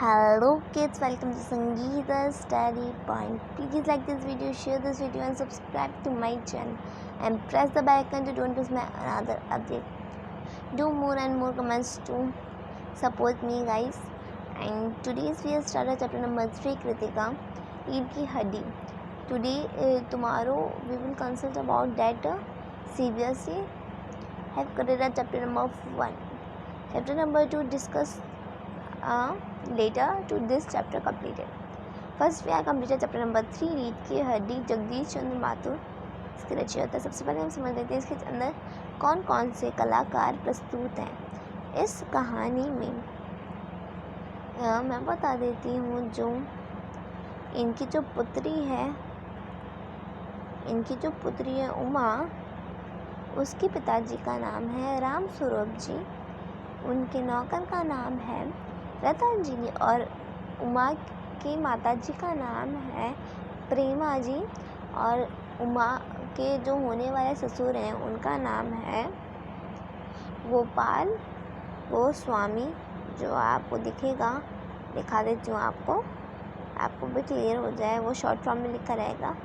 Hello kids, welcome to Sangeeta Study Point. Please like this video, share this video and subscribe to my channel and press the bell icon to don't miss my another update. Do more and more comments to support me guys. And today's we have started chapter number 3 Kritika, रीढ़ की हड्डी. Tomorrow we will consult about that CBSE have created chapter number 1. Chapter number 2 discuss later to this chapter completed. First we are completed chapter number 3 रीढ़ की हड्डी जगदीश चंद्र माथुर इसकी रचयिता. सबसे पहले हम समझ लेते हैं इसके अंदर कौन कौन से कलाकार प्रस्तुत हैं इस कहानी में. मैं बता देती हूँ जो इनकी जो पुत्री है उमा, उसके पिताजी का नाम है राम स्वरूप जी, उनके नौकर का नाम है रतन जी और उमा की माताजी का नाम है प्रेमा जी और उमा के जो होने वाले ससुर हैं उनका नाम है गोपाल गोस्वामी. जो आपको दिखेगा दिखा देती हूँ आपको भी क्लियर हो जाए, वो शॉर्ट फॉर्म में लिखा रहेगा.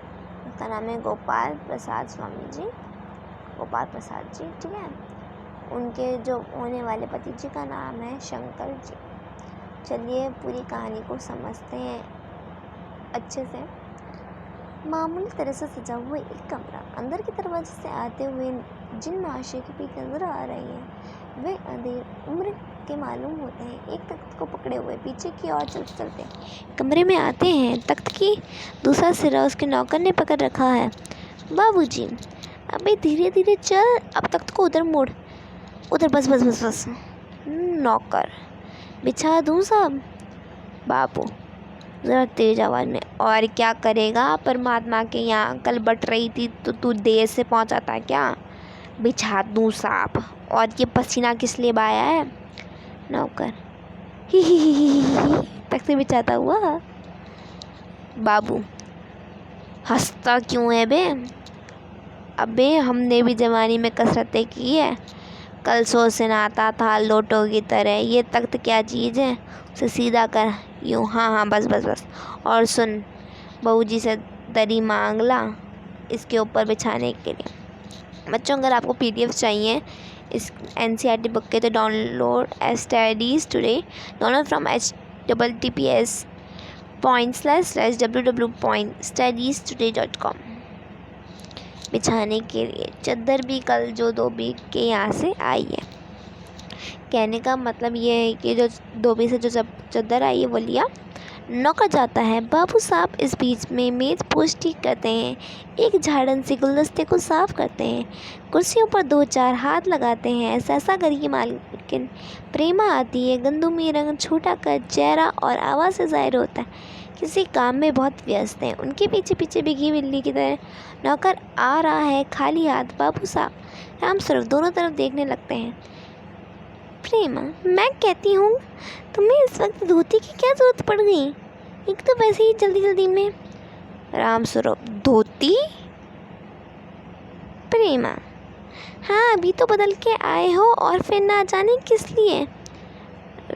उसका नाम है गोपाल प्रसाद स्वामी जी, गोपाल प्रसाद जी. ठीक है. उनके जो होने वाले पति जी का नाम है शंकर जी. चलिए पूरी कहानी को समझते हैं अच्छे से. मामूली तरह से सजा हुआ एक कमरा. अंदर के दरवाजे से आते हुए जिन महाशय की पीठ नजर आ रही है वे अधेड़ उम्र के मालूम होते हैं. एक तख्त को पकड़े हुए पीछे की ओर चलते कमरे में आते हैं. तख्त की दूसरा सिरा उसके नौकर ने पकड़ रखा है. बाबूजी अबे धीरे धीरे चल, अब तख्त को उधर मोड़, उधर बस बस बस बस. नौकर बिछा दूँ साहब. बाबू ज़रा तेज आवाज़ में. और क्या करेगा, परमात्मा के यहाँ कल बट रही थी तो तू देर से पहुँचा था क्या. बिछा दूँ साहब. और ये पसीना किस लिए बहाया है. नौकर ही तक से बिछाता हुआ. बाबू हंसता क्यों है बे. अबे हमने भी जवानी में कसरतें की है. कल सो से नहाता था लोटों की तरह. ये तख्त क्या चीज़ है, उसे सीधा कर यूँ. हाँ बस बस बस. और सुन, बहूजी से दरी मांग ला इसके ऊपर बिछाने के लिए. बच्चों अगर आपको PDF चाहिए इस NCERT बुक के तो download studies today, download from https://www.studiestoday.com. बिछाने के लिए चद्दर भी कल जो धोबी के यहाँ से आई है. कहने का मतलब ये है कि जो धोबी से जो चद्दर आई है वो लिया. नौकर जाता है. बाबू साहब इस बीच में मेज़ पोछ ठीक करते हैं. एक झाड़न से गुलदस्ते को साफ़ करते हैं. कुर्सियों पर 2-4 हाथ लगाते हैं. सहसा घर की मालकिन प्रेमा आती है. गंदुमी रंग छोटा कर चेहरा और आवाज़ से जाहिर होता है किसी काम में बहुत व्यस्त हैं. उनके पीछे पीछे बिगी बिल्ली की तरह नौकर आ रहा है खाली हाथ. बाबू साहब राम स्वरूप दोनों तरफ देखने लगते हैं. प्रेमा मैं कहती हूँ तुम्हें इस वक्त धोती की क्या ज़रूरत पड़ गई, एक तो वैसे ही जल्दी जल्दी में. राम स्वरूप धोती. प्रेमा हाँ अभी तो बदल के आए हो और फिर ना जाने किस लिए.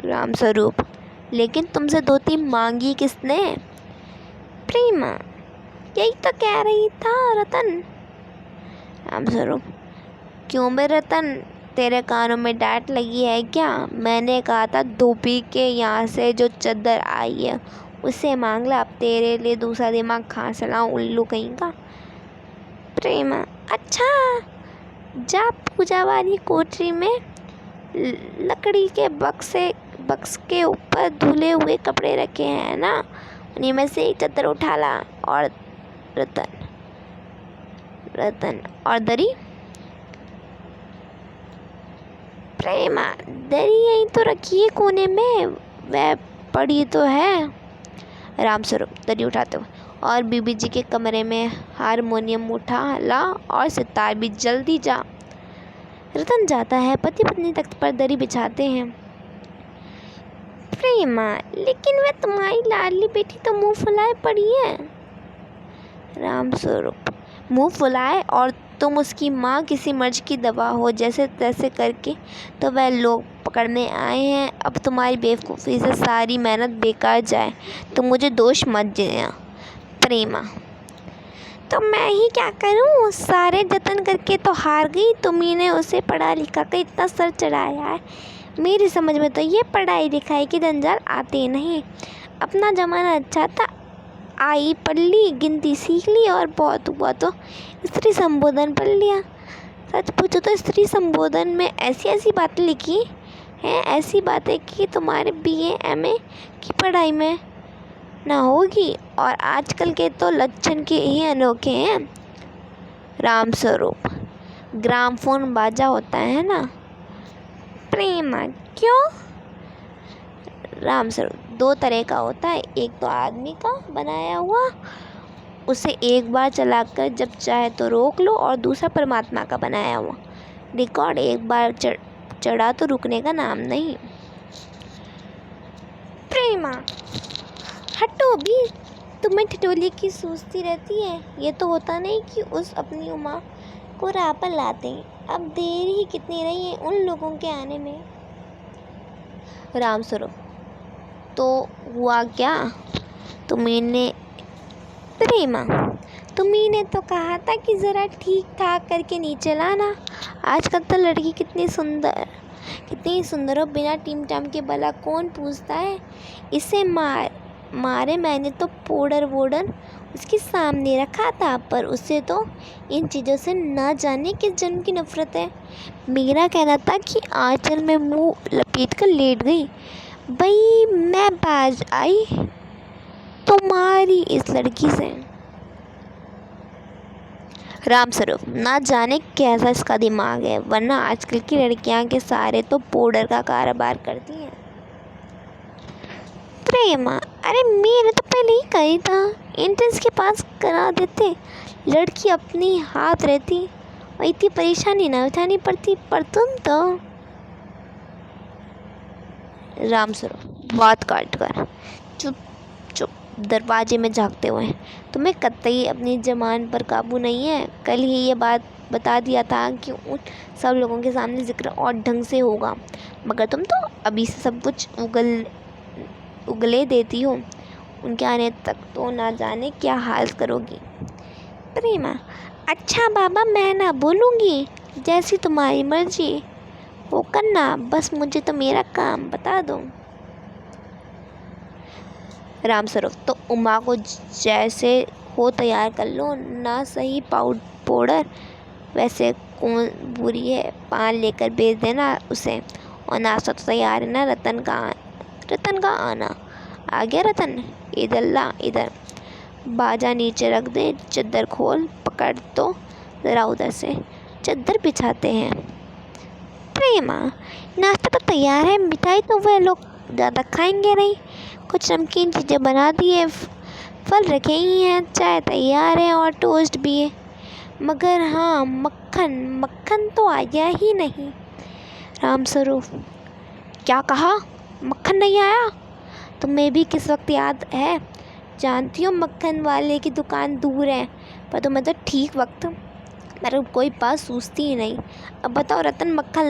राम स्वरूप लेकिन तुमसे धोती मांगी किसने. प्रेमा यही तो कह रही था रतन. राम स्वरूप क्यों बे रतन, तेरे कानों में डांट लगी है क्या. मैंने कहा था धोबी के यहाँ से जो चद्दर आई है उसे मांग ला. अब तेरे लिए दूसरा दिमाग कहाँ से लाऊं उल्लू कहीं का. प्रेमा अच्छा जा पूजा वाली कोठरी में लकड़ी के बक्स के ऊपर धुले हुए कपड़े रखे हैं ना, उन्हीं में से एक चद्दर उठा ला. और रतन और दरी. प्रेमा दरी यहीं तो रखी है कोने में, वह पड़ी तो है. राम स्वरूप दरी उठाते हुए. और बीबी जी के कमरे में हारमोनियम उठा ला और सितार भी जल्दी जा. रतन जाता है. पति पत्नी तख्त पर दरी बिछाते हैं. प्रेमा लेकिन वह तुम्हारी लाडली बेटी तो मुंह फुलाए पड़ी है. राम स्वरूप मुंह फुलाए और तुम उसकी माँ किसी मर्ज की दवा हो जैसे तैसे करके तो वह लोग पकड़ने आए हैं। अब तुम्हारी बेवकूफ़ी से सारी मेहनत बेकार जाए, तुम मुझे दोष मत देना। प्रेमा, तो मैं ही क्या करूं, सारे जतन करके तो हार गई। तुम्ही ने उसे पढ़ा लिखा कर इतना सर चढ़ाया है। मेरी समझ में तो ये पढ़ाई लिखाई की जंजाल आते नहीं। अपना ज़माना अच्छा था, आई पढ़ ली, गिनती सीख ली और बहुत हुआ तो स्त्री संबोधन पढ़ लिया। सच पूछो तो स्त्री संबोधन में ऐसी ऐसी बातें लिखी हैं, ऐसी बातें कि तुम्हारे BA MA की पढ़ाई में ना होगी। और आजकल के तो लक्षण के ही अनोखे हैं। राम स्वरूप, ग्रामफोन बाजा होता है ना। प्रेमा, क्यों? राम स्वरूप, 2 तरह का होता है, एक तो आदमी का बनाया हुआ, उसे एक बार चलाकर जब चाहे तो रोक लो, और दूसरा परमात्मा का बनाया हुआ रिकॉर्ड, एक बार चढ़ा तो रुकने का नाम नहीं। प्रेमा, हटो भी, तुम्हें ठिठोली की सूझती रहती है। ये तो होता नहीं कि उस अपनी उमा को राह पर लाते हैं। अब देर ही कितनी रही है उन लोगों के आने में। राम स्वरूप, तो हुआ क्या? प्रेमा, तुम्ही ने तो कहा था कि ज़रा ठीक ठाक करके नीचे लाना। आजकल तो लड़की कितनी सुंदर हो, बिना टीम टाम के भला कौन पूछता है। इसे मारे मैंने तो पाउडर वोडर उसके सामने रखा था, पर उसे तो इन चीज़ों से ना जाने किस जन्म की नफरत है। मेरा कहना था कि आंचल में मुंह लपेट कर लेट गई। भाई मैं बाज आई तुम्हारी इस लड़की से। राम स्वरूप, ना जाने कैसा इसका दिमाग है, वरना आजकल की लड़कियां के सारे तो पाउडर का कारोबार करती हैं। प्रेमा, अरे मैंने तो पहले ही कही था, एंट्रेंस के पास करा देते, लड़की अपनी हाथ रहती और इतनी परेशानी ना उठानी पड़ती। पर तुम तो। राम स्वरूप, बात काट कर चुप चुप दरवाजे में झांकते हुए, तुम्हें कतई अपनी जबान पर काबू नहीं है। कल ही ये बात बता दिया था कि उन सब लोगों के सामने जिक्र और ढंग से होगा, मगर तुम तो अभी से सब कुछ उगले देती हो। उनके आने तक तो ना जाने क्या हाल करोगी। प्रेमा, अच्छा बाबा, मैं ना बोलूँगी, जैसी तुम्हारी मर्जी वो करना, बस मुझे तो मेरा काम बता दो। राम स्वरूप, तो उमा को जैसे हो तैयार कर लो ना। सही पाउडर वैसे कौन बुरी है, पान लेकर बेच देना उसे। और नाश्ता तो तैयार है ना। रतन का आना आ गया। रतन, इधर ला, इधर बाजा नीचे रख दे, चद्दर खोल, पकड़ तो ज़रा उधर से, चद्दर बिछाते हैं। प्रेमा, नाश्ता तो तैयार है, मिठाई तो वह लोग ज़्यादा खाएंगे नहीं, कुछ नमकीन चीज़ें बना दी है, फल रखे ही हैं, चाय तैयार है और टोस्ट भी है, मगर हाँ मक्खन तो आया ही नहीं। राम स्वरूप, क्या कहा? मक्खन नहीं आया? तुम्हें भी किस वक्त याद है? जानती हो मक्खन वाले की दुकान दूर है, पर तुम्हें तो ठीक वक्त मेरे कोई पास सूझती ही नहीं। अब बताओ, रतन मक्खन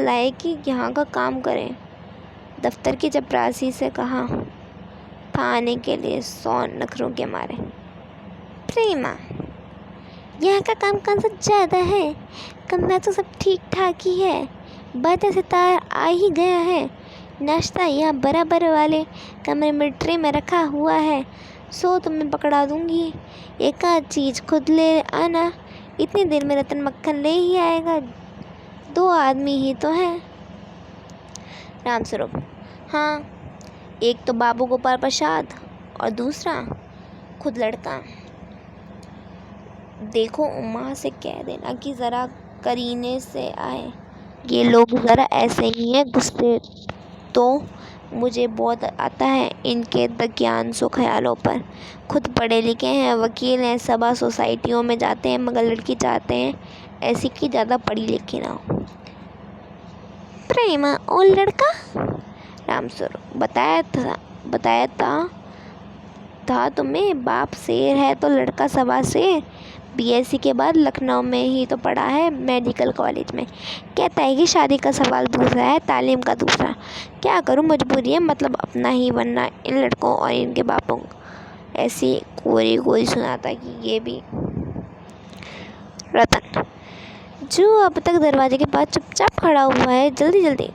लाए कि यहाँ का काम करें? दफ्तर की चपरासी से कहा था आने के लिए, 100 नखरों के मारे। प्रेमा, यहाँ का काम कौन सा ज़्यादा है? कमरा तो सब ठीक ठाक ही है, बाजा सितार आ ही गया है, नाश्ता यहाँ बराबर वाले कमरे में ट्रे में रखा हुआ है, 100 तो मैं पकड़ा दूँगी, एक आध चीज़ खुद ले आना। इतनी देर में रतन मक्खन ले ही आएगा, 2 आदमी ही तो हैं। राम स्वरूप, हाँ, एक तो बाबू गोपाल प्रसाद और दूसरा खुद लड़का। देखो, उमा से कह देना कि ज़रा करीने से आए, ये लोग ज़रा ऐसे ही हैं, गुस्से तो मुझे बहुत आता है इनके दज्ञानसो ख्यालों पर। खुद पढ़े लिखे हैं, वकील हैं, सभा सोसाइटियों में जाते हैं, मगर लड़की चाहते हैं ऐसी कि ज़्यादा पढ़ी लिखी ना हो। प्रेमा, और लड़का? राम स्वरूप, बताया था तुम्हें, बाप शेर है तो लड़का सवा शेर। बीएससी के बाद लखनऊ में ही तो पढ़ा है, मेडिकल कॉलेज में। कहता है कि शादी का सवाल दूसरा है, तालीम का दूसरा। क्या करूं, मजबूरी है, मतलब अपना ही, वरना इन लड़कों और इनके बापों ऐसी कोरी कोरी सुनाता कि ये भी। रतन, जो अब तक दरवाजे के पास चुपचाप खड़ा हुआ है, जल्दी जल्दी।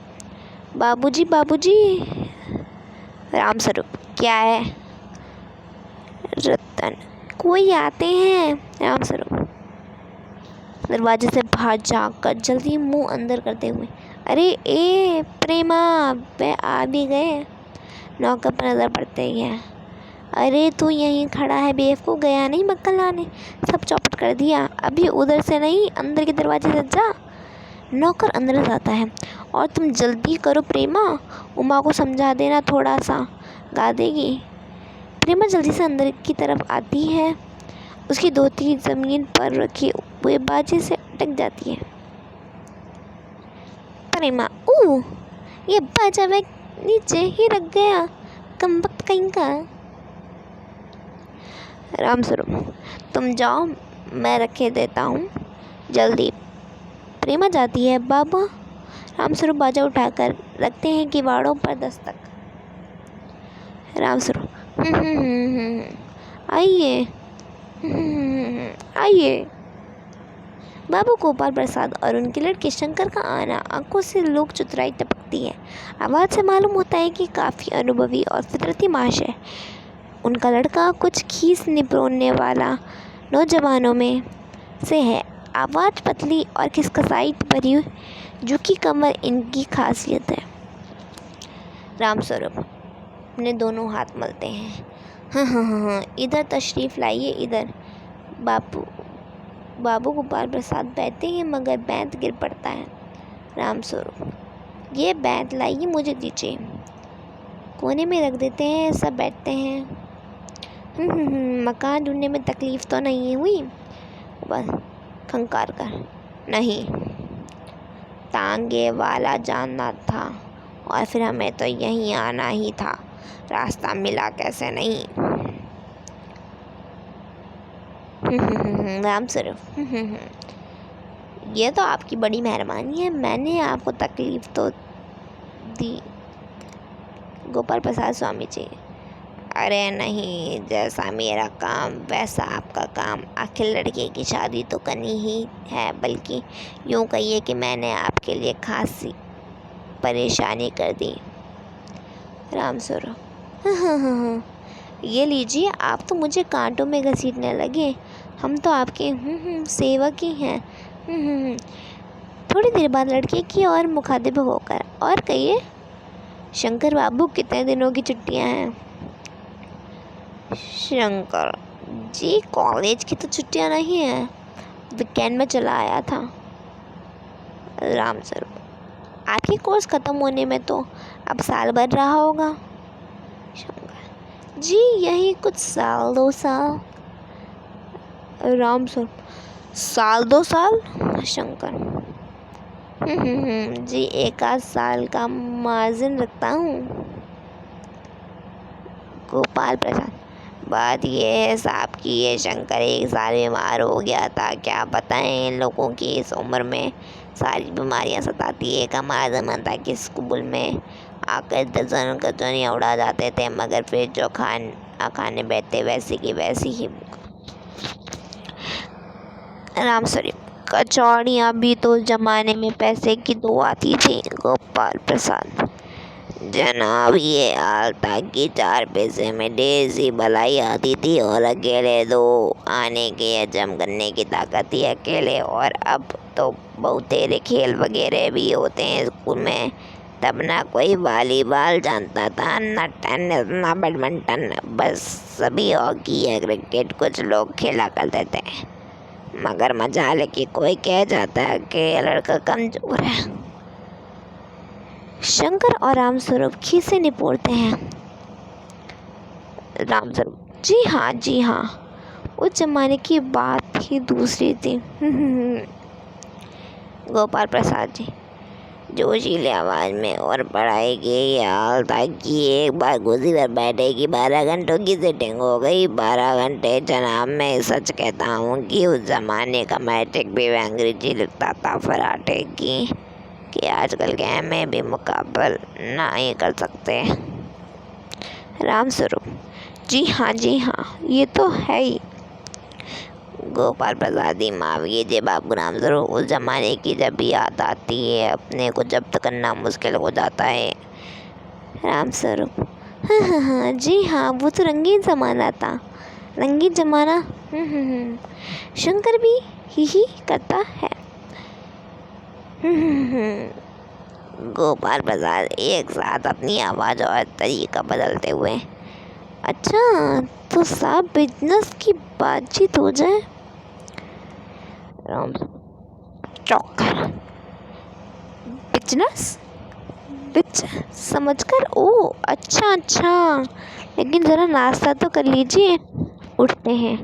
बाबूजी बाबूजी। रामस्वरूप, क्या है? रतन, कोई आते हैं। रामस्वरूप दरवाजे से बाहर जाकर जल्दी मुंह अंदर करते हुए, अरे ए प्रेमा, वे आ भी गए। नौकर पर नजर पड़ते ही है, अरे तू यहीं खड़ा है बेवकूफ़ को, गया नहीं मक्खन लाने? सब चौपट कर दिया, अभी उधर से नहीं अंदर के दरवाजे से जा। नौकर अंदर जाता है, और तुम जल्दी करो प्रेमा, उमा को समझा देना, थोड़ा सा गा देगी। प्रेमा जल्दी से अंदर की तरफ आती है, उसकी धोती ज़मीन पर रखे हुए बाजे से अटक जाती है। प्रेमा, ये बाजा मैं नीचे ही रख गया, कमबख्त कहीं का। रामस्वरूप, तुम जाओ, मैं रखे देता हूँ, जल्दी। प्रेमा जाती है। बाबा। रामस्वरूप बाजा उठाकर रखते हैं किवाड़ों पर दस्तक। रामस्वरूप, आइए, आइए। बाबू गोपाल प्रसाद और उनके लड़के शंकर का आना आंखों से लोक चतुराई टपकती है। आवाज़ से मालूम होता है कि काफ़ी अनुभवी और फितरती माश है। उनका लड़का कुछ खीस निपोड़ने वाला नौजवानों में से है। आवाज़ पतली और खिसखसाई भरी, झुकी कमर इनकी खासियत है। रामस्वरूप अपने दोनों हाथ मलते हैं। हाँ, इधर तशरीफ़ लाइए, इधर। बाबू गोपाल प्रसाद बैठते हैं, मगर बैंत गिर पड़ता है। रामस्वरूप, ये बैंत लाइए, मुझे दीजिए। कोने में रख देते हैं, सब बैठते हैं। मकान ढूंढने में तकलीफ़ तो नहीं हुई? बस खंकार कर, नहीं, तांगे वाला जानना था, और फिर हमें तो यहीं आना ही था, रास्ता मिला कैसे नहीं। रामस्वरूप, ये तो आपकी बड़ी मेहरबानी है, मैंने आपको तकलीफ़ तो दी। गोपाल प्रसाद स्वामी जी, अरे नहीं, जैसा मेरा काम वैसा आपका काम। आखिर लड़के की शादी तो करनी ही है, बल्कि यूँ कहिए कि मैंने आपके लिए खासी परेशानी कर दी। रामस्वरूप, ये लीजिए, आप तो मुझे कांटों में घसीटने लगे, हम तो आपके सेवक ही हैं। थोड़ी देर बाद लड़के की और मुखातिब होकर, और कहिए शंकर बाबू, कितने दिनों की छुट्टियां हैं? शंकर जी, कॉलेज की तो छुट्टियां नहीं हैं, वीकेंड में चला आया था। रामस्वरूप, आपकी कोर्स ख़त्म होने में तो अब साल भर रहा होगा। शंकर जी, यही कुछ साल 2 साल। रामस्वरूप, साल 2 साल? शंकर, जी, 1 आध साल का मार्जिन रखता हूँ। गोपाल प्रसाद, बात ये है साहब कि ये शंकर 1 साल बीमार हो गया था, क्या बताएं, इन लोगों की इस उम्र में सारी बीमारियां सताती है। हमारा ज़माना था कि स्कूल में आकर दर्जन उड़ा जाते थे, मगर फिर जो खाने बैठते वैसी की वैसी ही। रामस्वरूप, कचौड़ियाँ भी तो ज़माने में पैसे की 2 आती थी। गोपाल प्रसाद, जनाब, ये हाल था कि 4 पैसे में ढेर सी भलाई आती थी, और अकेले 2 आने के हजम करने की ताकत थी अकेले। और अब तो बहुतेरे खेल वगैरह भी होते हैं स्कूल में। तब ना कोई वॉलीबॉल जानता था, ना टेनिस, ना बैडमिंटन, बस सभी हॉकी या क्रिकेट कुछ लोग खेला करते थे। मगर मजाल है कि कोई कह जाता है कि ये लड़का कमज़ोर है। शंकर और रामस्वरूप खीसे निपोड़ते हैं। रामस्वरूप, जी हाँ, जी हाँ, उस जमाने की बात ही दूसरी थी। गोपाल प्रसाद जी, जोशीले आवाज में और पढ़ाई के ये हाल था कि एक बार कुर्सी पर बैठे कि 12 घंटों की सिटिंग हो गई। 12 घंटे जनाब, मैं सच कहता हूँ कि उस जमाने का मैट्रिक भी अंग्रेजी लिखता था फराटे की कि आजकल के एमए भी मुकाबल ना ही कर सकते। रामस्वरूप, जी हाँ, ये तो है ही। गोपाल प्रसाद ही माफ कीजिए बाबू रामस्वरूप, उस जमाने की जब भी याद आती है अपने को जब्त करना मुश्किल हो जाता है। रामस्वरूप, हाँ, जी हाँ, वो तो रंगीन ज़माना था। रंगीन ज़माना। शंकर भी ही करता है। गोपाल प्रसाद एक साथ अपनी आवाज़ और तरीका बदलते हुए। अच्छा, तो साहब बिजनेस की बातचीत हो जाए। राम चौकर बिजनेस समझकर, ओ अच्छा, लेकिन ज़रा नाश्ता तो कर लीजिए। उठते हैं।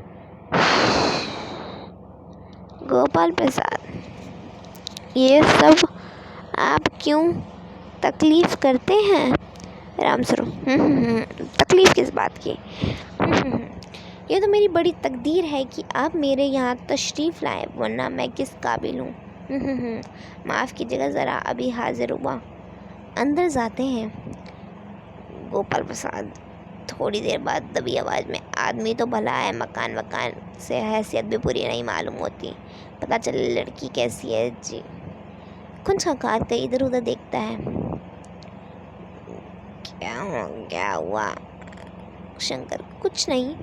गोपाल प्रसाद, ये सब आप क्यों तकलीफ़ करते हैं? रामस्वरूप, तकलीफ़ किस बात की? ये तो मेरी बड़ी तकदीर है कि आप मेरे यहाँ तशरीफ़ लाए, वरना मैं किस काबिल हूँ। माफ़ कीजिएगा, ज़रा अभी हाजिर हुआ, अंदर जाते हैं। गोपाल प्रसाद थोड़ी देर बाद दबी आवाज़ में, आदमी तो भला है, मकान से हैसियत भी पूरी नहीं मालूम होती। पता चले लड़की कैसी है जी। कुछ कार का इधर उधर देखता है। क्या हुआ? शंकर, कुछ नहीं।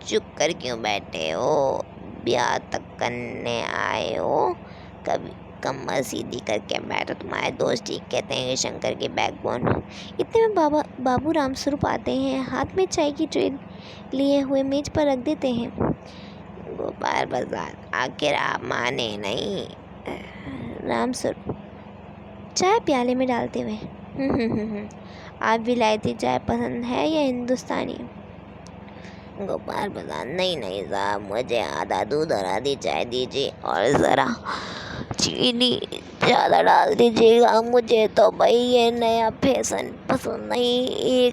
चुप कर क्यों बैठे हो? ब्याह तक करने आए हो? कभी कमर सीधी करके बैठो, तुम्हारे दोस्त ठीक कहते हैं कि शंकर के बैकबोन। इतने में बाबू रामस्वरूप आते हैं, हाथ में चाय की ट्रे लिए हुए मेज पर रख देते हैं। गोपाल प्रसाद, आखिर आप माने नहीं? रामस्वरूप चाय प्याले में डालते हुए, आप विलायती चाय पसंद है या हिंदुस्तानी? गोपाल प्रसाद, नहीं साहब, मुझे आधा दूध और आधी चाय दीजिए और ज़रा चीनी ज़्यादा डाल दीजिएगा। मुझे तो भाई ये नया फैशन पसंद नहीं।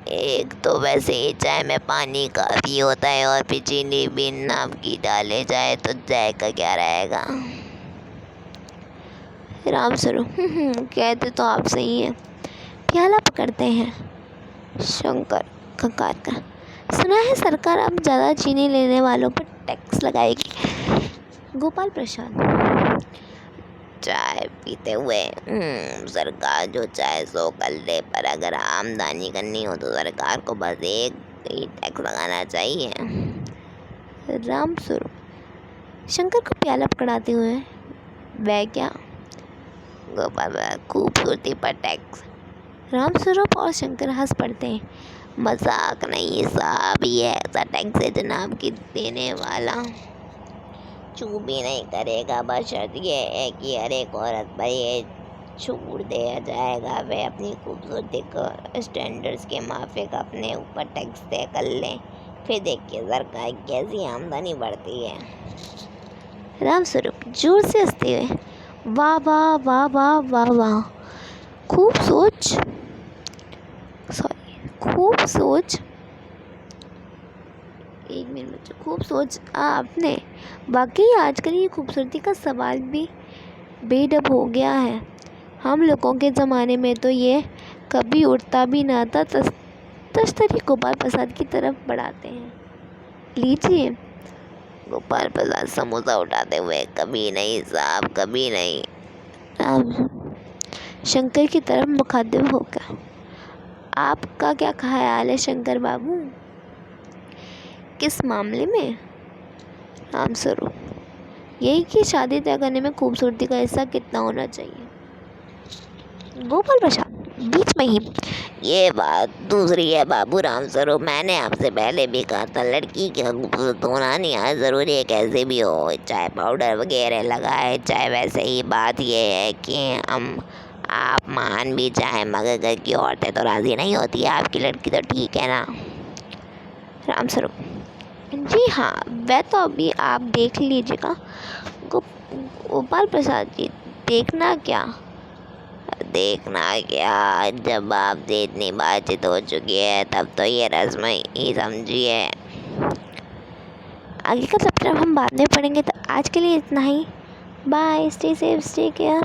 एक तो वैसे ही चाय में पानी काफ़ी होता है और फिर चीनी भी नाम की डाले जाए तो जायका क्या रहेगा? रामस्वरूप, कहते तो आप सही हैं। प्याला पकड़ते हैं। शंकर खंकार कर, सुना है सरकार अब ज़्यादा चीनी लेने वालों पर टैक्स लगाएगी। गोपाल प्रसाद चाय पीते हुए, सरकार जो चाहे सो कर ले, पर अगर आमदनी करनी हो तो सरकार को बस एक ही टैक्स लगाना चाहिए। रामस्वरूप शंकर को प्याला पकड़ाते हुए, वह क्या? गोपाल, खूबसूरती पर टैक्स। रामस्वरूप और शंकर हंस पड़ते हैं। मजाक नहीं साहब, ये ऐसा टैक्स है जनाब की देने वाला चू भी नहीं करेगा, बस शर्त ये है कि हर एक औरत पर ये छूट दिया जाएगा वह अपनी खूबसूरती को स्टैंडर्ड्स के माफिक अपने ऊपर टैक्स तय कर लें, फिर देखिए सरकार कैसी आमदनी बढ़ती है। रामस्वरूप जोर से हंसते हुए, वाह वाह वाह वाह वाह वाह, खूब सोच, एक मिनट बच्चों, खूब सोच आपने। वाकई आजकल ये खूबसूरती का सवाल भी बेडब हो गया है। हम लोगों के ज़माने में तो ये कभी उठता भी ना था। तश्तरी गोपाल प्रसाद की तरफ बढ़ाते हैं। लीजिए। गोपाल प्रसाद समोसा उठाते हुए, कभी नहीं साहब, कभी नहीं। शंकर की तरफ मुखातिब होकर, आपका क्या ख्याल है शंकर बाबू, किस मामले में? रामस्वरूप, यही कि शादी तय करने में खूबसूरती का हिस्सा कितना होना चाहिए। गोपाल प्रसाद बीच में ही, ये बात दूसरी है बाबू रामस्वरूप, मैंने आपसे पहले भी कहा था लड़की की खूबसूरत होना निहायत ज़रूरी है, कैसे भी हो, चाहे पाउडर वगैरह लगाए चाहे वैसे ही। बात ये है कि आप मान भी चाहे मगर घर की औरतें तो राज़ी नहीं होती। आपकी लड़की तो ठीक है ना? रामस्वरूप, जी हाँ, वह तो अभी आप देख लीजिएगा। गोपाल प्रसाद जी देखना क्या? देखना क्या, जब आपसे इतनी बातचीत हो चुकी है तब तो ये रस्म ही समझिए। आगे का चैप्टर हम बाद में पढ़ेंगे, तो आज के लिए इतना ही। Bye, stay safe, stay care,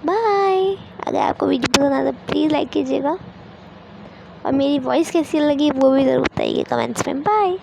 bye. अगर आपको वीडियो पसंद आया तो प्लीज़ लाइक कीजिएगा, और मेरी वॉइस कैसी लगी वो भी ज़रूर बताइए कमेंट्स में। बाय।